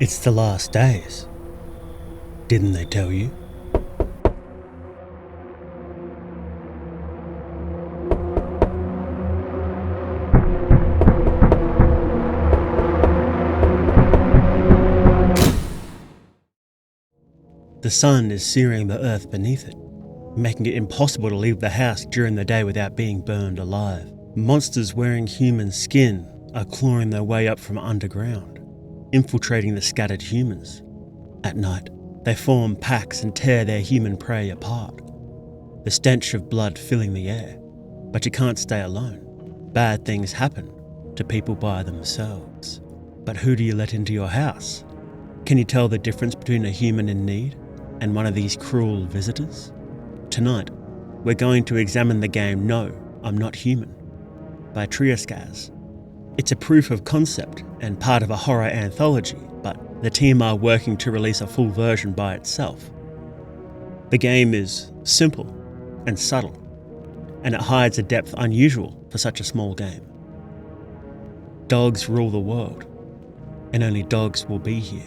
It's the last days. Didn't they tell you? The sun is searing the earth beneath it, making it impossible to leave the house during the day without being burned alive. Monsters wearing human skin are clawing their way up from underground, infiltrating the scattered humans. At night, they form packs and tear their human prey apart, the stench of blood filling the air. But you can't stay alone. Bad things happen to people by themselves. But who do you let into your house? Can you tell the difference between a human in need and one of these cruel visitors? Tonight, we're going to examine the game No, I'm Not Human by Trioskaz. It's a proof of concept and part of a horror anthology, but the team are working to release a full version by itself. The game is simple and subtle, and it hides a depth unusual for such a small game. Dogs rule the world, and only dogs will be here.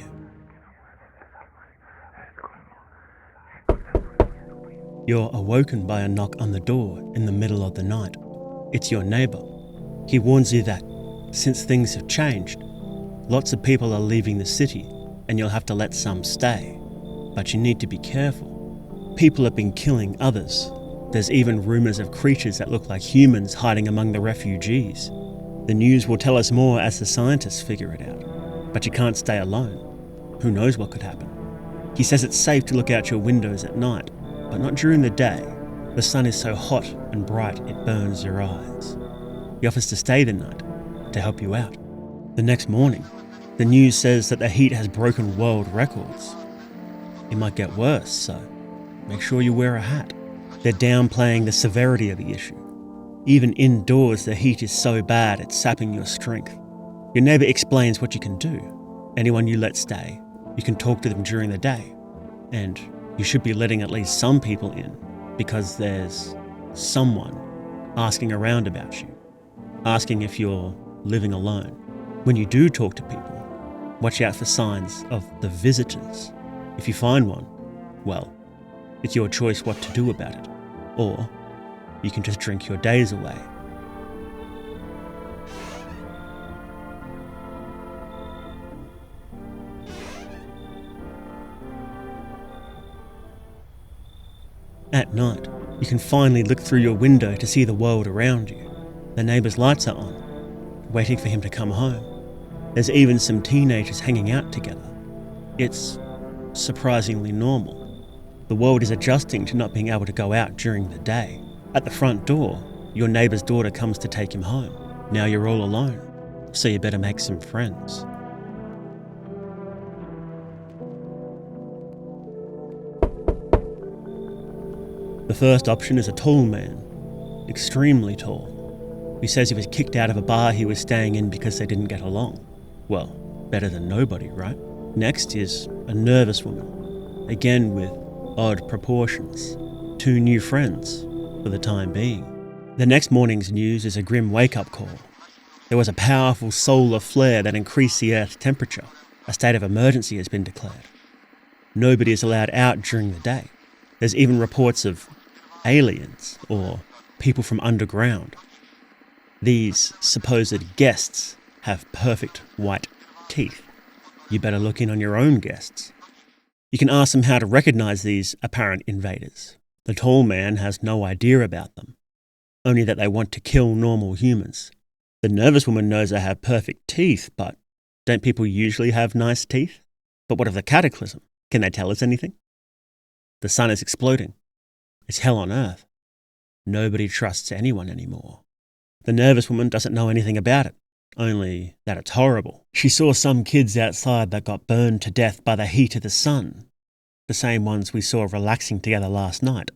You're awoken by a knock on the door in the middle of the night. It's your neighbour. He warns you that, since things have changed, lots of people are leaving the city and you'll have to let some stay. But you need to be careful. People have been killing others. There's even rumours of creatures that look like humans hiding among the refugees. The news will tell us more as the scientists figure it out. But you can't stay alone. Who knows what could happen? He says it's safe to look out your windows at night, but not during the day. The sun is so hot and bright it burns your eyes. He offers to stay the night to help you out. The next morning, the news says that the heat has broken world records. It might get worse, so make sure you wear a hat. They're downplaying the severity of the issue. Even indoors, the heat is so bad it's sapping your strength. Your neighbour explains what you can do. Anyone you let stay, you can talk to them during the day. And you should be letting at least some people in, because there's someone asking around about you, asking if you're living alone. When you do talk to people, watch out for signs of the visitors. If you find one, well, it's your choice what to do about it. Or you can just drink your days away. At night, you can finally look through your window to see the world around you. The neighbour's lights are on, waiting for him to come home. There's even some teenagers hanging out together. It's surprisingly normal. The world is adjusting to not being able to go out during the day. At the front door, your neighbour's daughter comes to take him home. Now you're all alone, so you better make some friends. The first option is a tall man, extremely tall. He says he was kicked out of a bar he was staying in because they didn't get along. Well, better than nobody, right? Next is a nervous woman, again with odd proportions. 2 new friends, for the time being. The next morning's news is a grim wake-up call. There was a powerful solar flare that increased the Earth's temperature. A state of emergency has been declared. Nobody is allowed out during the day. There's even reports of aliens or people from underground. These supposed guests have perfect white teeth. You better look in on your own guests. You can ask them how to recognize these apparent invaders. The tall man has no idea about them, only that they want to kill normal humans. The nervous woman knows they have perfect teeth, but don't people usually have nice teeth? But what of the cataclysm? Can they tell us anything? The sun is exploding. It's hell on earth. Nobody trusts anyone anymore. The nervous woman doesn't know anything about it, only that it's horrible. She saw some kids outside that got burned to death by the heat of the sun, the same ones we saw relaxing together last night.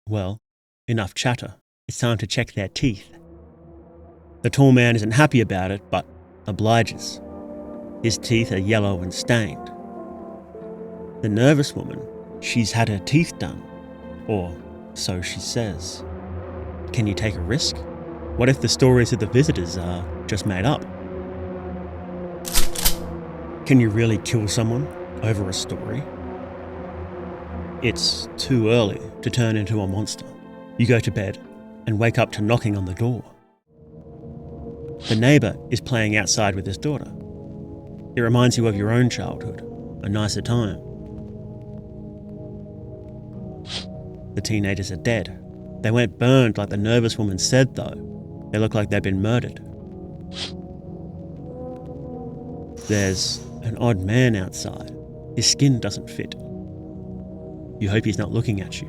Well, enough chatter. It's time to check their teeth. The tall man isn't happy about it, but obliges. His teeth are yellow and stained. The nervous woman, she's had her teeth done, or so she says. Can you take a risk? What if the stories of the visitors are just made up? Can you really kill someone over a story? It's too early to turn into a monster. You go to bed and wake up to knocking on the door. The neighbour is playing outside with his daughter. It reminds you of your own childhood, a nicer time. The teenagers are dead. They weren't burned like the nervous woman said, though. They look like they've been murdered. There's an odd man outside. His skin doesn't fit. You hope he's not looking at you.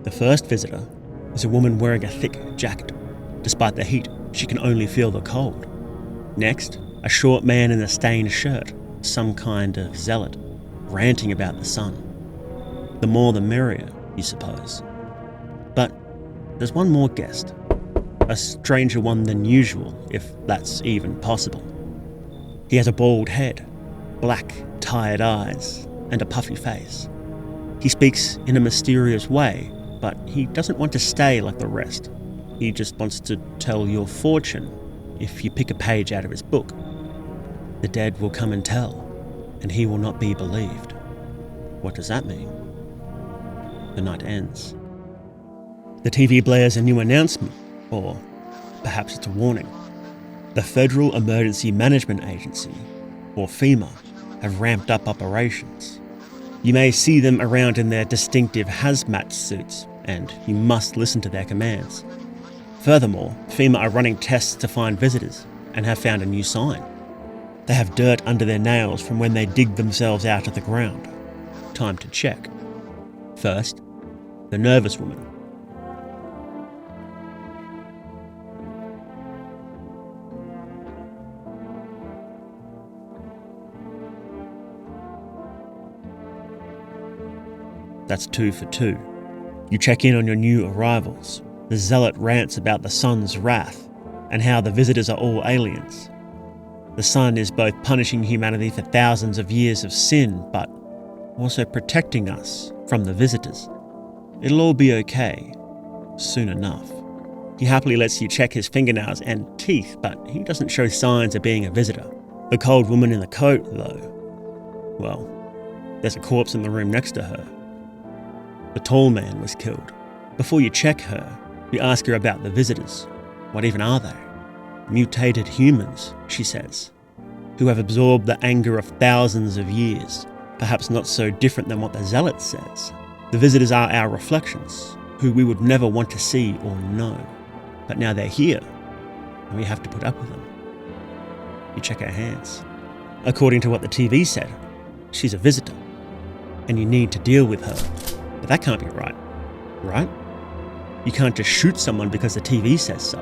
The first visitor is a woman wearing a thick jacket. Despite the heat, she can only feel the cold. Next, a short man in a stained shirt, some kind of zealot, ranting about the sun. The more the merrier, you suppose. But there's one more guest. A stranger one than usual, if that's even possible. He has a bald head, black, tired eyes, and a puffy face. He speaks in a mysterious way, but he doesn't want to stay like the rest. He just wants to tell your fortune if you pick a page out of his book. The dead will come and tell, and he will not be believed. What does that mean? The night ends. The TV blares a new announcement, or perhaps it's a warning. The Federal Emergency Management Agency, or FEMA, have ramped up operations. You may see them around in their distinctive hazmat suits, and you must listen to their commands. Furthermore, FEMA are running tests to find visitors, and have found a new sign. They have dirt under their nails from when they dig themselves out of the ground. Time to check. First, the nervous woman. That's 2 for 2. You check in on your new arrivals. The zealot rants about the sun's wrath and how the visitors are all aliens. The sun is both punishing humanity for thousands of years of sin, but also protecting us from the visitors. It'll all be okay, soon enough. He happily lets you check his fingernails and teeth, but he doesn't show signs of being a visitor. The cold woman in the coat, though, well, there's a corpse in the room next to her. The tall man was killed. Before you check her, you ask her about the visitors. What even are they? Mutated humans, she says, who have absorbed the anger of thousands of years, perhaps not so different than what the zealot says. The visitors are our reflections, who we would never want to see or know. But now they're here, and we have to put up with them. You check her hands. According to what the TV said, she's a visitor, and you need to deal with her. But that can't be right, right? You can't just shoot someone because the TV says so.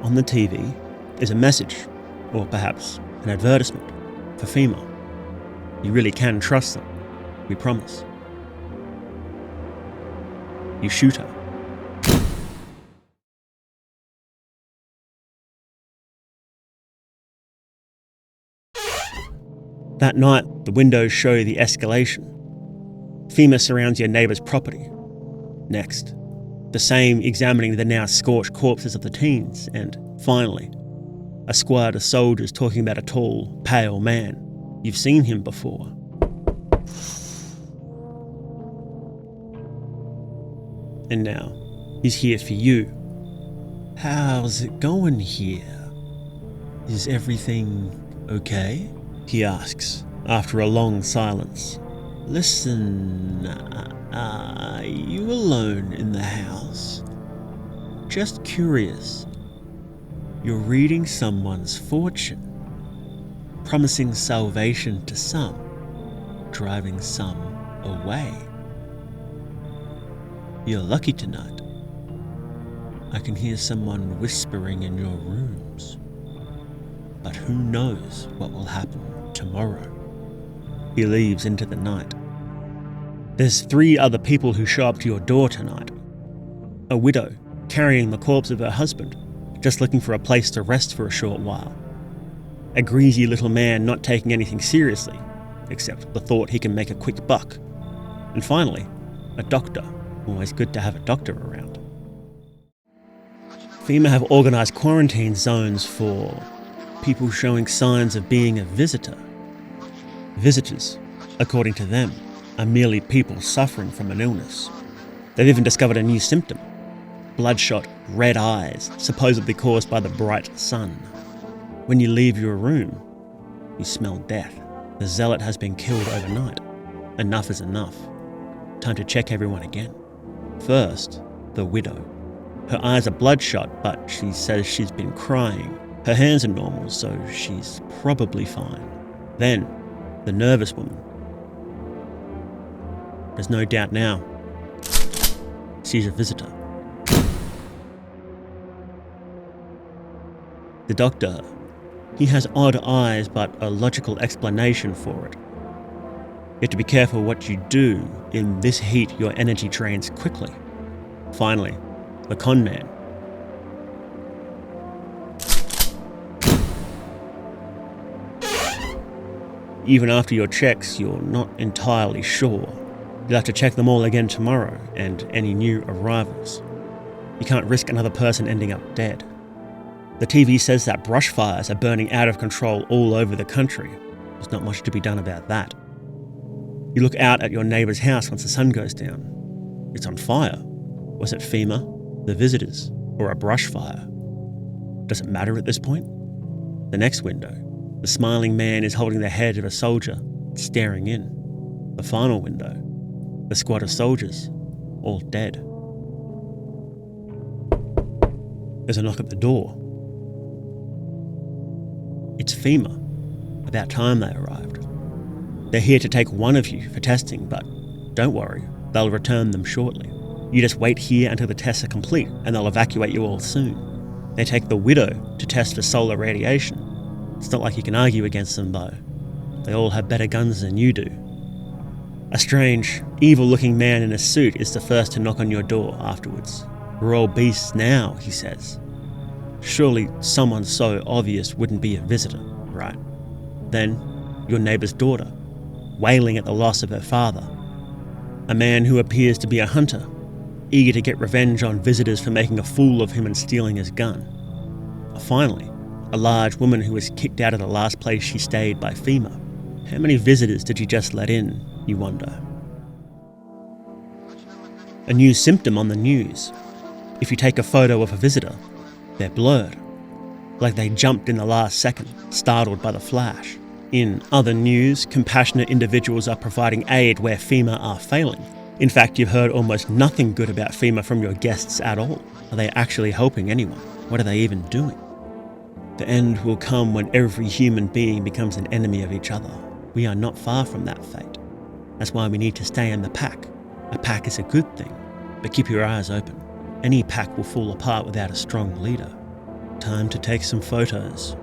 On the TV is a message, or perhaps an advertisement, for FEMA. You really can trust them, we promise. You shoot her. That night, the windows show the escalation. FEMA surrounds your neighbour's property. Next, the same examining the now scorched corpses of the teens, and finally, a squad of soldiers talking about a tall, pale man. You've seen him before. And now, he's here for you. How's it going here? Is everything okay? He asks, after a long silence. Listen, are you alone in the house? Just curious. You're reading someone's fortune, promising salvation to some, driving some away. You're lucky tonight. I can hear someone whispering in your rooms. But who knows what will happen tomorrow? He leaves into the night. There's 3 other people who show up to your door tonight. A widow carrying the corpse of her husband, just looking for a place to rest for a short while. A greasy little man not taking anything seriously, except the thought he can make a quick buck. And finally, a doctor. Always good to have a doctor around. FEMA have organised quarantine zones for people showing signs of being a visitor. Visitors, according to them, are merely people suffering from an illness. They've even discovered a new symptom: bloodshot red eyes, supposedly caused by the bright sun. When you leave your room, you smell death. The zealot has been killed overnight. Enough is enough. Time to check everyone again. First, the widow. Her eyes are bloodshot, but she says she's been crying. Her hands are normal, so she's probably fine. Then, the nervous woman. There's no doubt now. She's a visitor. The doctor, he has odd eyes but a logical explanation for it. You have to be careful what you do. In this heat, your energy drains quickly. Finally, the con man. Even after your checks, you're not entirely sure. You'll have to check them all again tomorrow, and any new arrivals. You can't risk another person ending up dead. The TV says that brush fires are burning out of control all over the country. There's not much to be done about that. You look out at your neighbour's house once the sun goes down. It's on fire. Was it FEMA, the visitors, or a brush fire? Does it matter at this point? The next window, the smiling man is holding the head of a soldier, staring in. The final window, the squad of soldiers, all dead. There's a knock at the door. It's FEMA. About time they arrived. They're here to take one of you for testing, but don't worry, they'll return them shortly. You just wait here until the tests are complete, and they'll evacuate you all soon. They take the widow to test for solar radiation. It's not like you can argue against them, though. They all have better guns than you do. A strange, evil-looking man in a suit is the first to knock on your door afterwards. We're all beasts now, he says. Surely someone so obvious wouldn't be a visitor, right? Then, your neighbour's daughter, wailing at the loss of her father. A man who appears to be a hunter, eager to get revenge on visitors for making a fool of him and stealing his gun. Finally, a large woman who was kicked out of the last place she stayed by FEMA. How many visitors did you just let in, you wonder? A new symptom on the news. If you take a photo of a visitor, they're blurred, like they jumped in the last second, startled by the flash. In other news, compassionate individuals are providing aid where FEMA are failing. In fact, you've heard almost nothing good about FEMA from your guests at all. Are they actually helping anyone? What are they even doing? The end will come when every human being becomes an enemy of each other. We are not far from that fate. That's why we need to stay in the pack. A pack is a good thing, but keep your eyes open. Any pack will fall apart without a strong leader. Time to take some photos.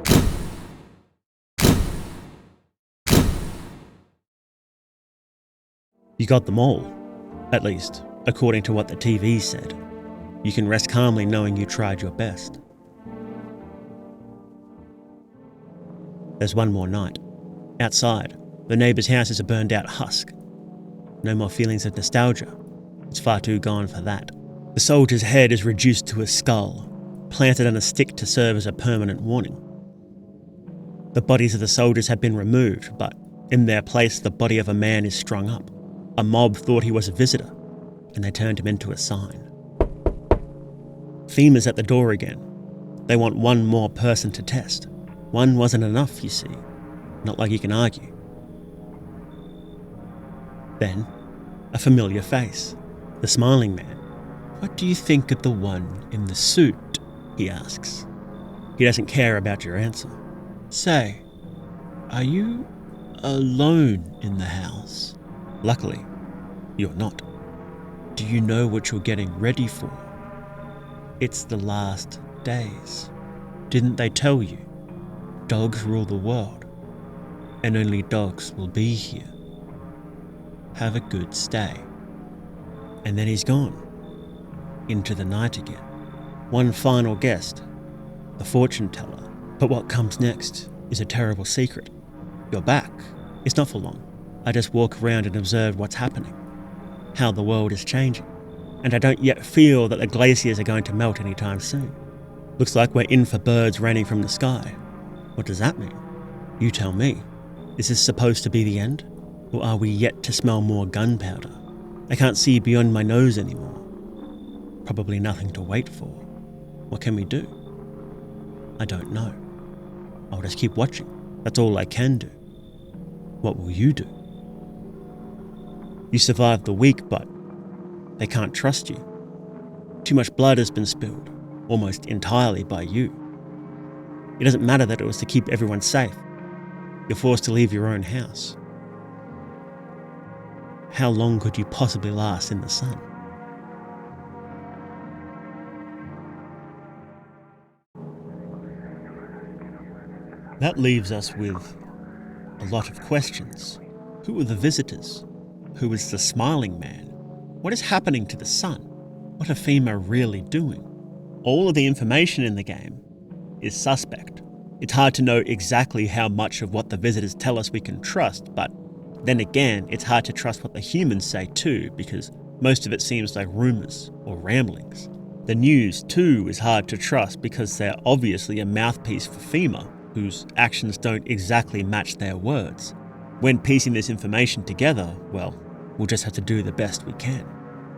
You got them all. At least, according to what the TV said. You can rest calmly knowing you tried your best. There's one more night. Outside, the neighbour's house is a burned out husk. No more feelings of nostalgia. It's far too gone for that. The soldier's head is reduced to a skull, planted on a stick to serve as a permanent warning. The bodies of the soldiers have been removed, but in their place the body of a man is strung up. A mob thought he was a visitor, and they turned him into a sign. FEMA's at the door again. They want one more person to test. One wasn't enough, you see. Not like you can argue. Then, a familiar face. The smiling man. What do you think of the one in the suit? He asks. He doesn't care about your answer. Say, are you alone in the house? Luckily, you're not. Do you know what you're getting ready for? It's the last days. Didn't they tell you? Dogs rule the world, and only dogs will be here. Have a good stay. And then he's gone. Into the night again. One final guest, the fortune teller. But what comes next is a terrible secret. You're back. It's not for long. I just walk around and observe what's happening, how the world is changing, and I don't yet feel that the glaciers are going to melt anytime soon. Looks like we're in for birds raining from the sky. What does that mean? You tell me. Is this supposed to be the end? Or are we yet to smell more gunpowder? I can't see beyond my nose anymore. Probably nothing to wait for. What can we do? I don't know. I'll just keep watching. That's all I can do. What will you do? You survived the week, but they can't trust you. Too much blood has been spilled, almost entirely by you. It doesn't matter that it was to keep everyone safe. You're forced to leave your own house. How long could you possibly last in the sun? That leaves us with a lot of questions. Who are the visitors? Who is the smiling man? What is happening to the sun? What are FEMA really doing? All of the information in the game is suspect. It's hard to know exactly how much of what the visitors tell us we can trust, but then again, it's hard to trust what the humans say too, because most of it seems like rumours or ramblings. The news too is hard to trust because they're obviously a mouthpiece for FEMA, whose actions don't exactly match their words. When piecing this information together, well, we'll just have to do the best we can.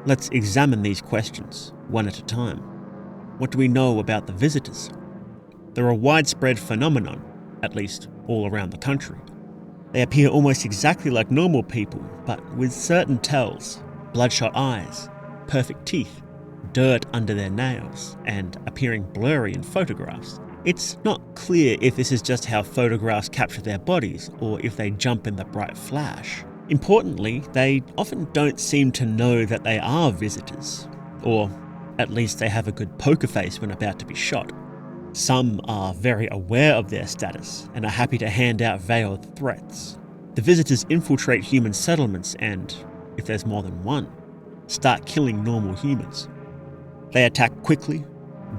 Let's examine these questions, one at a time. What do we know about the visitors? They're a widespread phenomenon, at least all around the country. They appear almost exactly like normal people, but with certain tells: bloodshot eyes, perfect teeth, dirt under their nails, and appearing blurry in photographs. It's not clear if this is just how photographs capture their bodies, or if they jump in the bright flash. Importantly, they often don't seem to know that they are visitors, or at least they have a good poker face when about to be shot. Some are very aware of their status and are happy to hand out veiled threats. The visitors infiltrate human settlements and, if there's more than one, start killing normal humans. They attack quickly,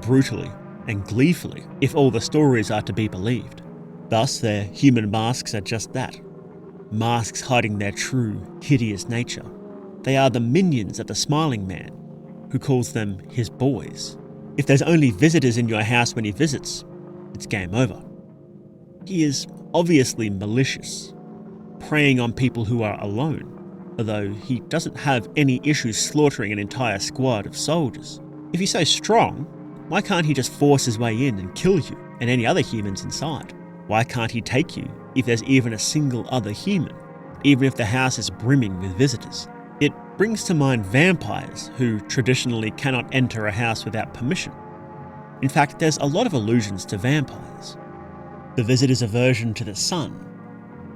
brutally, and gleefully if all the stories are to be believed. Thus, their human masks are just that. Masks hiding their true, hideous nature. They are the minions of the smiling man, who calls them his boys. If there's only visitors in your house when he visits, it's game over. He is obviously malicious, preying on people who are alone, although he doesn't have any issues slaughtering an entire squad of soldiers. If he's so strong, why can't he just force his way in and kill you and any other humans inside? Why can't he take you if there's even a single other human, even if the house is brimming with visitors? It brings to mind vampires who traditionally cannot enter a house without permission. In fact, there's a lot of allusions to vampires. The visitor's aversion to the sun,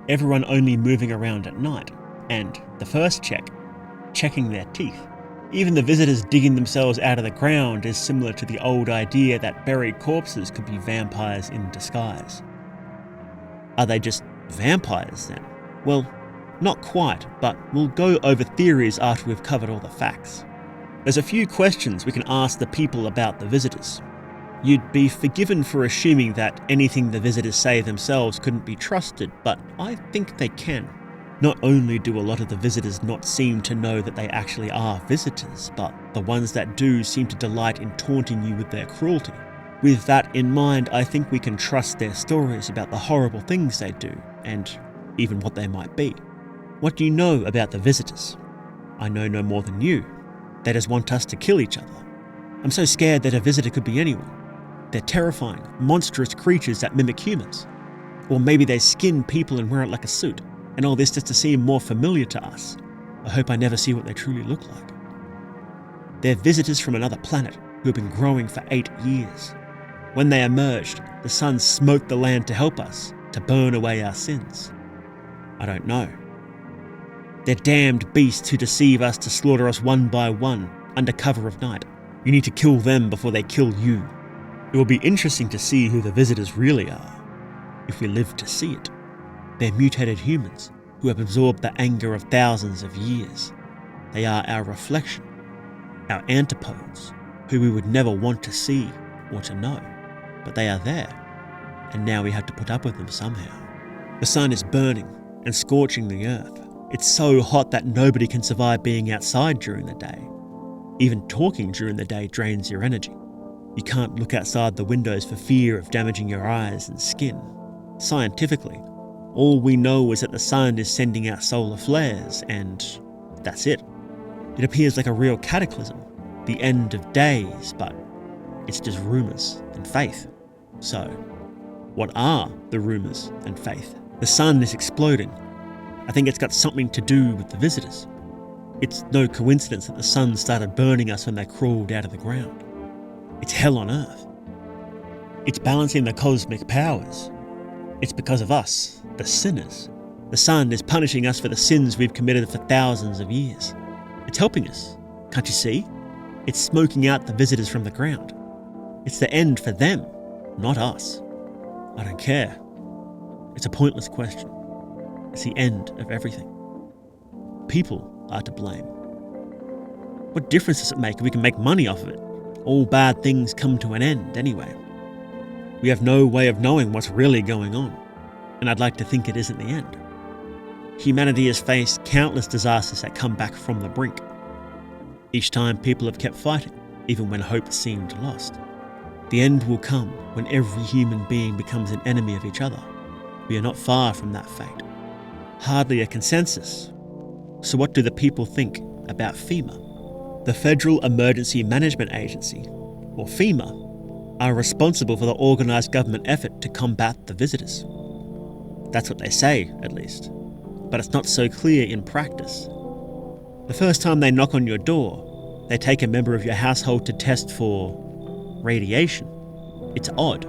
everyone only moving around at night, and the first check, checking their teeth. Even the visitors digging themselves out of the ground is similar to the old idea that buried corpses could be vampires in disguise. Are they just vampires then? Well, not quite, but we'll go over theories after we've covered all the facts. There's a few questions we can ask the people about the visitors. You'd be forgiven for assuming that anything the visitors say themselves couldn't be trusted, but I think they can. Not only do a lot of the visitors not seem to know that they actually are visitors, but the ones that do seem to delight in taunting you with their cruelty. With that in mind, I think we can trust their stories about the horrible things they do, and even what they might be. What do you know about the visitors? I know no more than you. They just want us to kill each other. I'm so scared that a visitor could be anyone. They're terrifying, monstrous creatures that mimic humans. Or maybe they skin people and wear it like a suit, and all this just to seem more familiar to us. I hope I never see what they truly look like. They're visitors from another planet who have been growing for 8 years. When they emerged, the sun smote the land to help us, to burn away our sins. I don't know. They're damned beasts who deceive us to slaughter us one by one, under cover of night. You need to kill them before they kill you. It will be interesting to see who the visitors really are, if we live to see it. They're mutated humans who have absorbed the anger of thousands of years. They are our reflection, our antipodes, who we would never want to see or to know. But they are there, and now we have to put up with them somehow. The sun is burning and scorching the earth. It's so hot that nobody can survive being outside during the day. Even talking during the day drains your energy. You can't look outside the windows for fear of damaging your eyes and skin. Scientifically, all we know is that the sun is sending out solar flares, and that's it. It appears like a real cataclysm, the end of days, but it's just rumours and faith. So, what are the rumours and faith? The sun is exploding. I think it's got something to do with the visitors. It's no coincidence that the sun started burning us when they crawled out of the ground. It's hell on earth. It's balancing the cosmic powers. It's because of us, the sinners. The sun is punishing us for the sins we've committed for thousands of years. It's helping us. Can't you see? It's smoking out the visitors from the ground. It's the end for them, not us. I don't care. It's a pointless question. It's the end of everything. People are to blame. What difference does it make if we can make money off of it? All bad things come to an end anyway. We have no way of knowing what's really going on, and I'd like to think it isn't the end. Humanity has faced countless disasters that come back from the brink. Each time people have kept fighting, even when hope seemed lost. The end will come when every human being becomes an enemy of each other. We are not far from that fate. Hardly a consensus. So what do the people think about FEMA? The Federal Emergency Management Agency, or FEMA, are responsible for the organised government effort to combat the visitors. That's what they say, at least. But it's not so clear in practice. The first time they knock on your door, they take a member of your household to test for radiation. It's odd.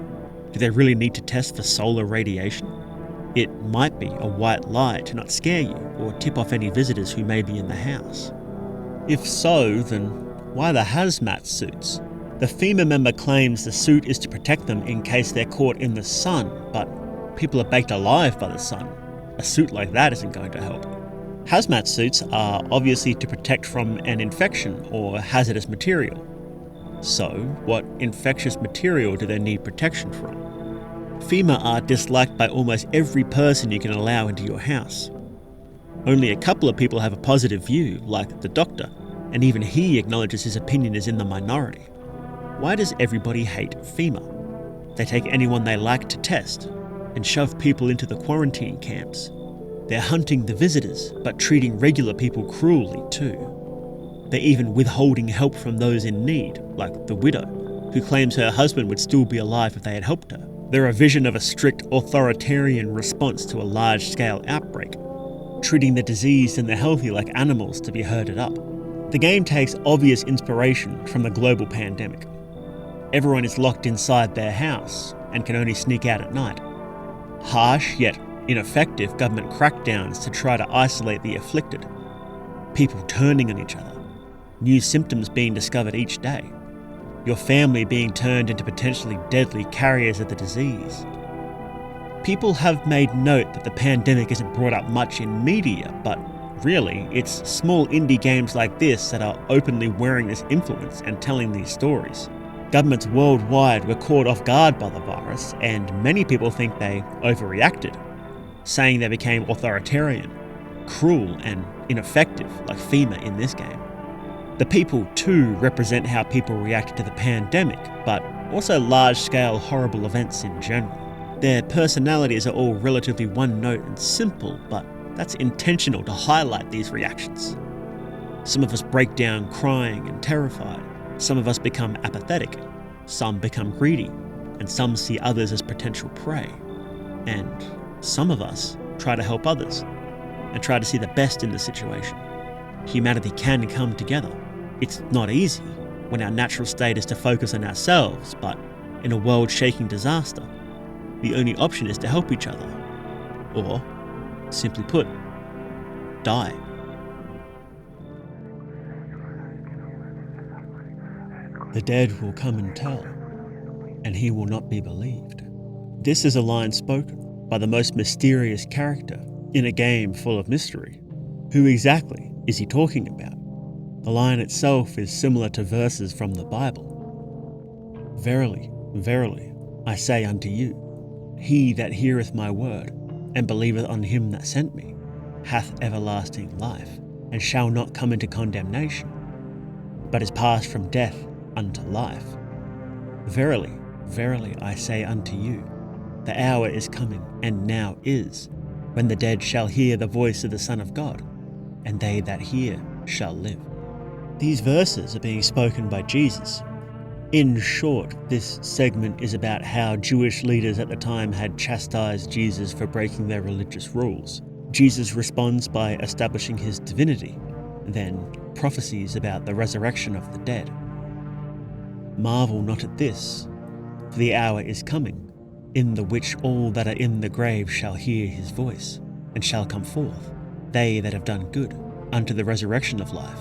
Do they really need to test for solar radiation? It might be a white lie to not scare you or tip off any visitors who may be in the house. If so, then why the hazmat suits? The FEMA member claims the suit is to protect them in case they're caught in the sun, but people are baked alive by the sun. A suit like that isn't going to help. Hazmat suits are obviously to protect from an infection or hazardous material. So, what infectious material do they need protection from? FEMA are disliked by almost every person you can allow into your house. Only a couple of people have a positive view, like the doctor, and even he acknowledges his opinion is in the minority. Why does everybody hate FEMA? They take anyone they like to test and shove people into the quarantine camps. They're hunting the visitors, but treating regular people cruelly too. They're even withholding help from those in need, like the widow, who claims her husband would still be alive if they had helped her. They're a vision of a strict authoritarian response to a large-scale outbreak, treating the diseased and the healthy like animals to be herded up. The game takes obvious inspiration from the global pandemic. Everyone is locked inside their house and can only sneak out at night. Harsh yet ineffective government crackdowns to try to isolate the afflicted. People turning on each other. New symptoms being discovered each day. Your family being turned into potentially deadly carriers of the disease. People have made note that the pandemic isn't brought up much in media, but really, it's small indie games like this that are openly wearing this influence and telling these stories. Governments worldwide were caught off guard by the virus, and many people think they overreacted, saying they became authoritarian, cruel and ineffective like FEMA in this game. The people too represent how people react to the pandemic, but also large-scale horrible events in general. Their personalities are all relatively one-note and simple, but that's intentional to highlight these reactions. Some of us break down crying and terrified. Some of us become apathetic. Some become greedy. And some see others as potential prey. And some of us try to help others and try to see the best in the situation. Humanity can come together. It's not easy when our natural state is to focus on ourselves, but in a world-shaking disaster, the only option is to help each other. Or, simply put, die. The dead will come and tell, and he will not be believed. This is a line spoken by the most mysterious character in a game full of mystery. Who exactly is he talking about? The line itself is similar to verses from the Bible. Verily, verily, I say unto you, he that heareth my word, and believeth on him that sent me, hath everlasting life, and shall not come into condemnation, but is passed from death unto life. Verily, verily, I say unto you, the hour is coming, and now is, when the dead shall hear the voice of the Son of God, and they that hear shall live. These verses are being spoken by Jesus. In short, this segment is about how Jewish leaders at the time had chastised Jesus for breaking their religious rules. Jesus responds by establishing his divinity, then prophecies about the resurrection of the dead. Marvel not at this, for the hour is coming, in the which all that are in the grave shall hear his voice, and shall come forth, they that have done good, unto the resurrection of life,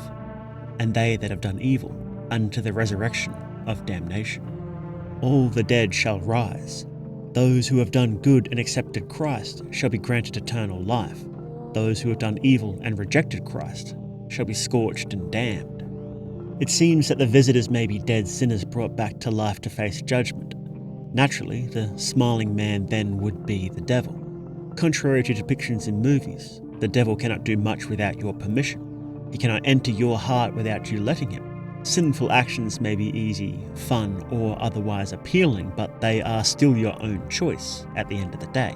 and they that have done evil, unto the resurrection of damnation. All the dead shall rise. Those who have done good and accepted Christ shall be granted eternal life. Those who have done evil and rejected Christ shall be scorched and damned. It seems that the visitors may be dead sinners brought back to life to face judgment. Naturally, the smiling man then would be the devil. Contrary to depictions in movies, the devil cannot do much without your permission. He cannot enter your heart without you letting him. Sinful actions may be easy, fun, or otherwise appealing, but they are still your own choice at the end of the day.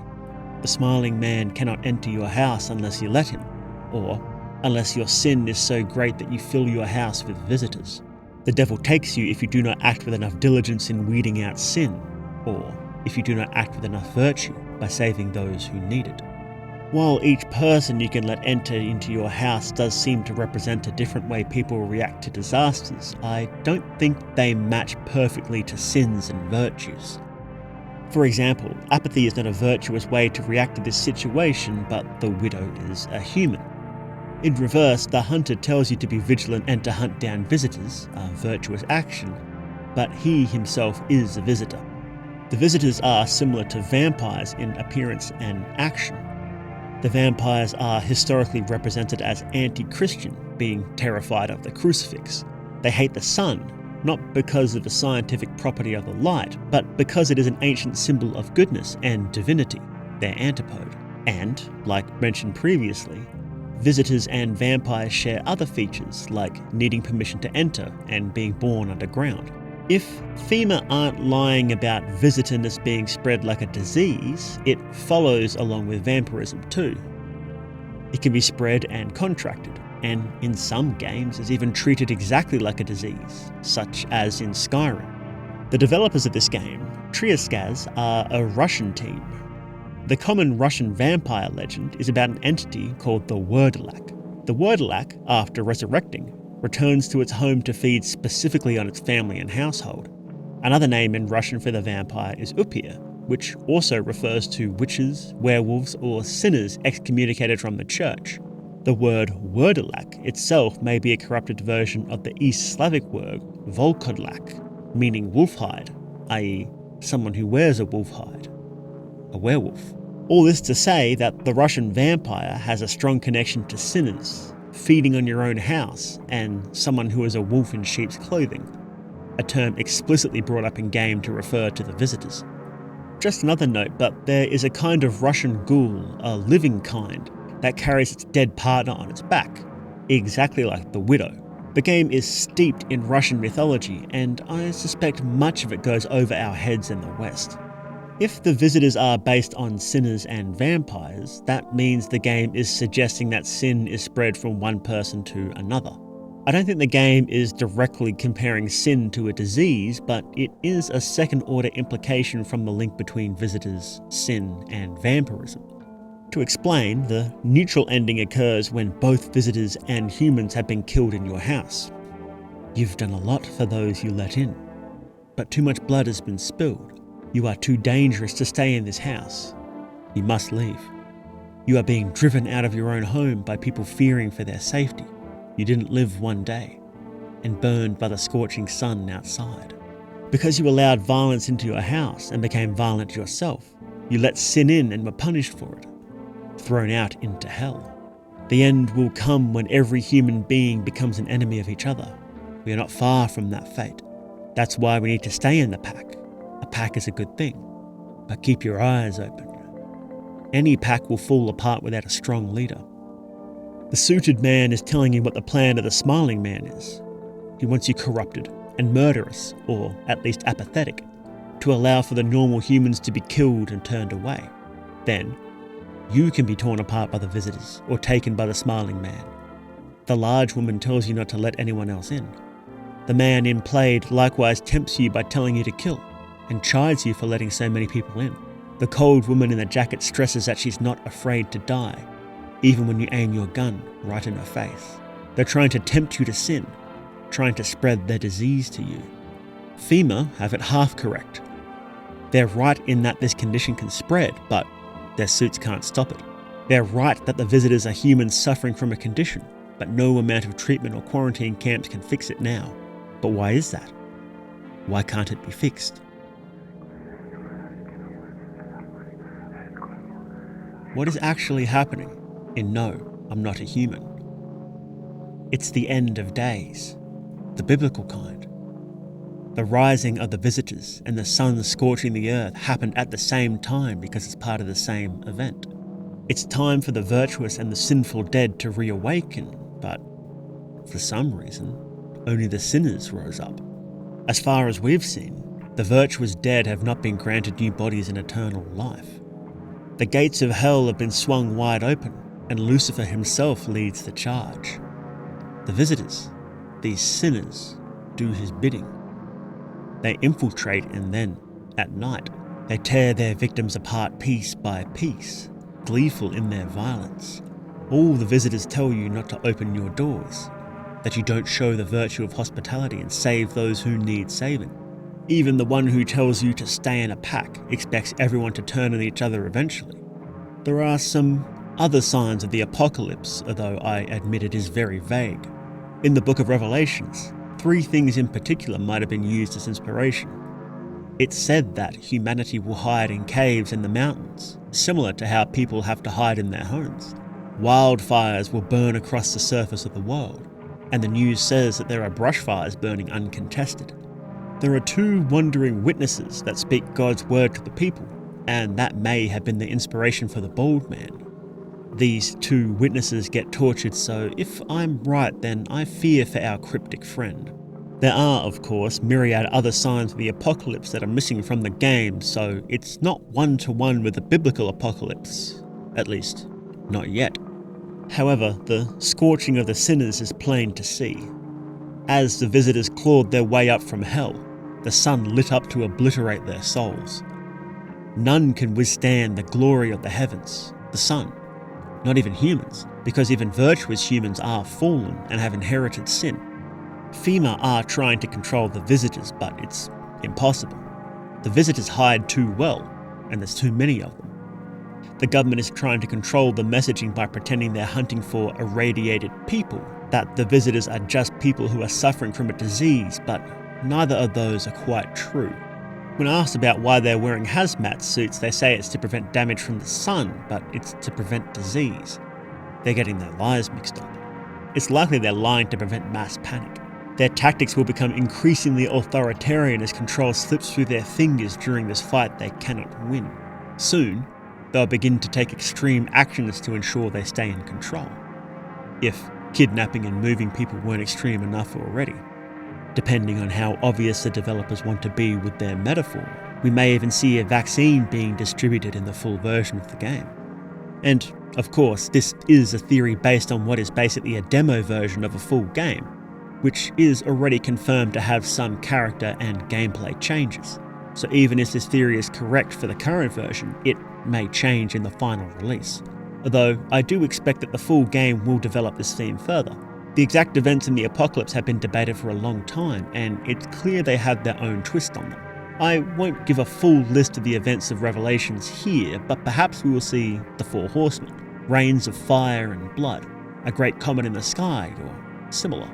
The smiling man cannot enter your house unless you let him, or unless your sin is so great that you fill your house with visitors. The devil takes you if you do not act with enough diligence in weeding out sin, or if you do not act with enough virtue by saving those who need it. While each person you can let enter into your house does seem to represent a different way people react to disasters, I don't think they match perfectly to sins and virtues. For example, apathy is not a virtuous way to react to this situation, but the widow is a human. In reverse, the hunter tells you to be vigilant and to hunt down visitors, a virtuous action, but he himself is a visitor. The visitors are similar to vampires in appearance and action. The vampires are historically represented as anti-Christian, being terrified of the crucifix. They hate the sun, not because of the scientific property of the light, but because it is an ancient symbol of goodness and divinity, their antipode. And, like mentioned previously, visitors and vampires share other features, like needing permission to enter and being born underground. If FEMA aren't lying about visitorness being spread like a disease, it follows along with vampirism too. It can be spread and contracted, and in some games is even treated exactly like a disease, such as in Skyrim. The developers of this game, Trioskaz, are a Russian team. The common Russian vampire legend is about an entity called the Wurdalak. The Wurdalak, after resurrecting, returns to its home to feed specifically on its family and household. Another name in Russian for the vampire is Upir, which also refers to witches, werewolves, or sinners excommunicated from the church. The word Wurdalak itself may be a corrupted version of the East Slavic word Volkodlak, meaning wolf hide, i.e. someone who wears a wolf hide, a werewolf. All this to say that the Russian vampire has a strong connection to sinners, feeding on your own house, and someone who is a wolf in sheep's clothing, a term explicitly brought up in game to refer to the visitors. Just another note, but there is a kind of Russian ghoul, a living kind, that carries its dead partner on its back, exactly like the widow. The game is steeped in Russian mythology, and I suspect much of it goes over our heads in the West. If the visitors are based on sinners and vampires, that means the game is suggesting that sin is spread from one person to another. I don't think the game is directly comparing sin to a disease, but it is a second-order implication from the link between visitors, sin, and vampirism. To explain, the neutral ending occurs when both visitors and humans have been killed in your house. You've done a lot for those you let in, but too much blood has been spilled. You are too dangerous to stay in this house. You must leave. You are being driven out of your own home by people fearing for their safety. You didn't live one day, and burned by the scorching sun outside. Because you allowed violence into your house and became violent yourself, you let sin in and were punished for it, thrown out into hell. The end will come when every human being becomes an enemy of each other. We are not far from that fate. That's why we need to stay in the pack. A pack is a good thing, but keep your eyes open. Any pack will fall apart without a strong leader. The suited man is telling you what the plan of the smiling man is. He wants you corrupted and murderous, or at least apathetic, to allow for the normal humans to be killed and turned away. Then, you can be torn apart by the visitors or taken by the smiling man. The large woman tells you not to let anyone else in. The man in plaid likewise tempts you by telling you to kill, and chides you for letting so many people in. The cold woman in the jacket stresses that she's not afraid to die, even when you aim your gun right in her face. They're trying to tempt you to sin, trying to spread their disease to you. FEMA have it half correct. They're right in that this condition can spread, but their suits can't stop it. They're right that the visitors are humans suffering from a condition, but no amount of treatment or quarantine camps can fix it now. But why is that? Why can't it be fixed? What is actually happening in No, I'm Not a Human? It's the end of days, the biblical kind. The rising of the visitors and the sun scorching the earth happened at the same time because it's part of the same event. It's time for the virtuous and the sinful dead to reawaken, but for some reason, only the sinners rose up. As far as we've seen, the virtuous dead have not been granted new bodies in eternal life. The gates of hell have been swung wide open, and Lucifer himself leads the charge. The visitors, these sinners, do his bidding. They infiltrate and then, at night, they tear their victims apart piece by piece, gleeful in their violence. All the visitors tell you not to open your doors, that you don't show the virtue of hospitality and save those who need saving. Even the one who tells you to stay in a pack expects everyone to turn on each other eventually. There are some other signs of the apocalypse, although I admit it is very vague. In the book of Revelations, 3 things in particular might have been used as inspiration. It's said that humanity will hide in caves in the mountains, similar to how people have to hide in their homes. Wildfires will burn across the surface of the world, and the news says that there are brushfires burning uncontested. There are 2 wandering witnesses that speak God's word to the people, and that may have been the inspiration for the bald man. These 2 witnesses get tortured, so if I'm right, then I fear for our cryptic friend. There are, of course, myriad other signs of the apocalypse that are missing from the game, so it's not one-to-one with the biblical apocalypse. At least, not yet. However, the scorching of the sinners is plain to see. As the visitors clawed their way up from hell, the sun lit up to obliterate their souls. None can withstand the glory of the heavens, the sun. Not even humans, because even virtuous humans are fallen and have inherited sin. FEMA are trying to control the visitors, but it's impossible. The visitors hide too well, and there's too many of them. The government is trying to control the messaging by pretending they're hunting for irradiated people, that the visitors are just people who are suffering from a disease, but neither of those are quite true. When asked about why they're wearing hazmat suits, they say it's to prevent damage from the sun, but it's to prevent disease. They're getting their lies mixed up. It's likely they're lying to prevent mass panic. Their tactics will become increasingly authoritarian as control slips through their fingers during this fight they cannot win. Soon, they'll begin to take extreme actions to ensure they stay in control. If kidnapping and moving people weren't extreme enough already. Depending on how obvious the developers want to be with their metaphor, we may even see a vaccine being distributed in the full version of the game. And, of course, this is a theory based on what is basically a demo version of a full game, which is already confirmed to have some character and gameplay changes. So even if this theory is correct for the current version, it may change in the final release. Although I do expect that the full game will develop this theme further. The exact events in the apocalypse have been debated for a long time, and it's clear they have their own twist on them. I won't give a full list of the events of Revelations here, but perhaps we will see the 4 horsemen, rains of fire and blood, a great comet in the sky, or similar.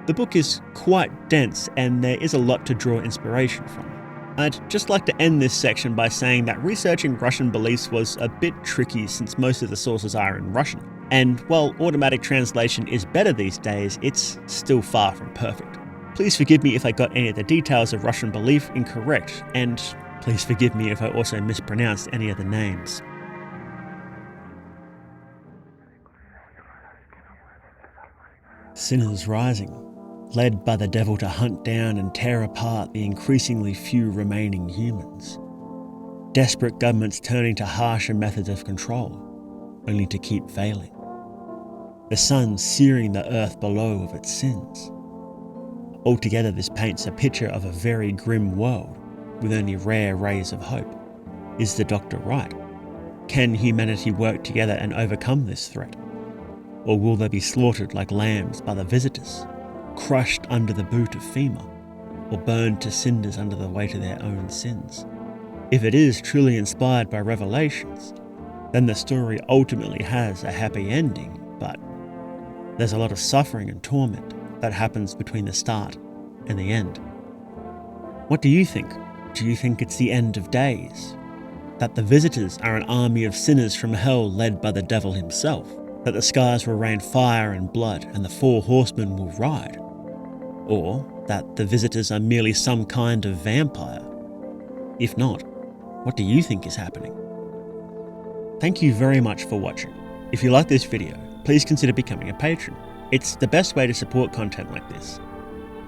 The book is quite dense, and there is a lot to draw inspiration from. I'd just like to end this section by saying that researching Russian beliefs was a bit tricky since most of the sources are in Russian. And while automatic translation is better these days, it's still far from perfect. Please forgive me if I got any of the details of Russian belief incorrect, and please forgive me if I also mispronounced any of the names. Sinners rising, led by the devil to hunt down and tear apart the increasingly few remaining humans. Desperate governments turning to harsher methods of control, only to keep failing. The sun searing the earth below of its sins. Altogether, this paints a picture of a very grim world, with only rare rays of hope. Is the Doctor right? Can humanity work together and overcome this threat? Or will they be slaughtered like lambs by the visitors, crushed under the boot of FEMA, or burned to cinders under the weight of their own sins? If it is truly inspired by revelations, then the story ultimately has a happy ending, but there's a lot of suffering and torment that happens between the start and the end. What do you think? Do you think it's the end of days? That the visitors are an army of sinners from hell led by the devil himself? That the skies will rain fire and blood and the 4 horsemen will ride? Or that the visitors are merely some kind of vampire? If not, what do you think is happening? Thank you very much for watching. If you like this video, please consider becoming a patron. It's the best way to support content like this.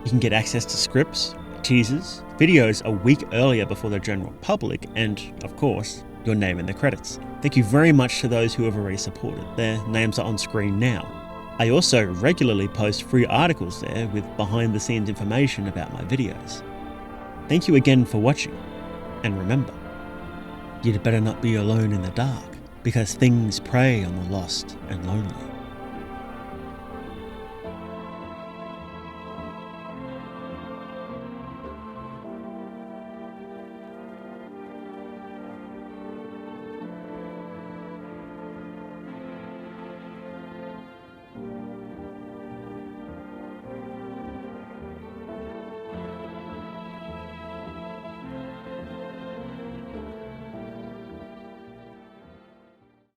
You can get access to scripts, teasers, videos a week earlier before the general public, and, of course, your name in the credits. Thank you very much to those who have already supported. Their names are on screen now. I also regularly post free articles there with behind-the-scenes information about my videos. Thank you again for watching, and remember, you'd better not be alone in the dark, because things prey on the lost and lonely.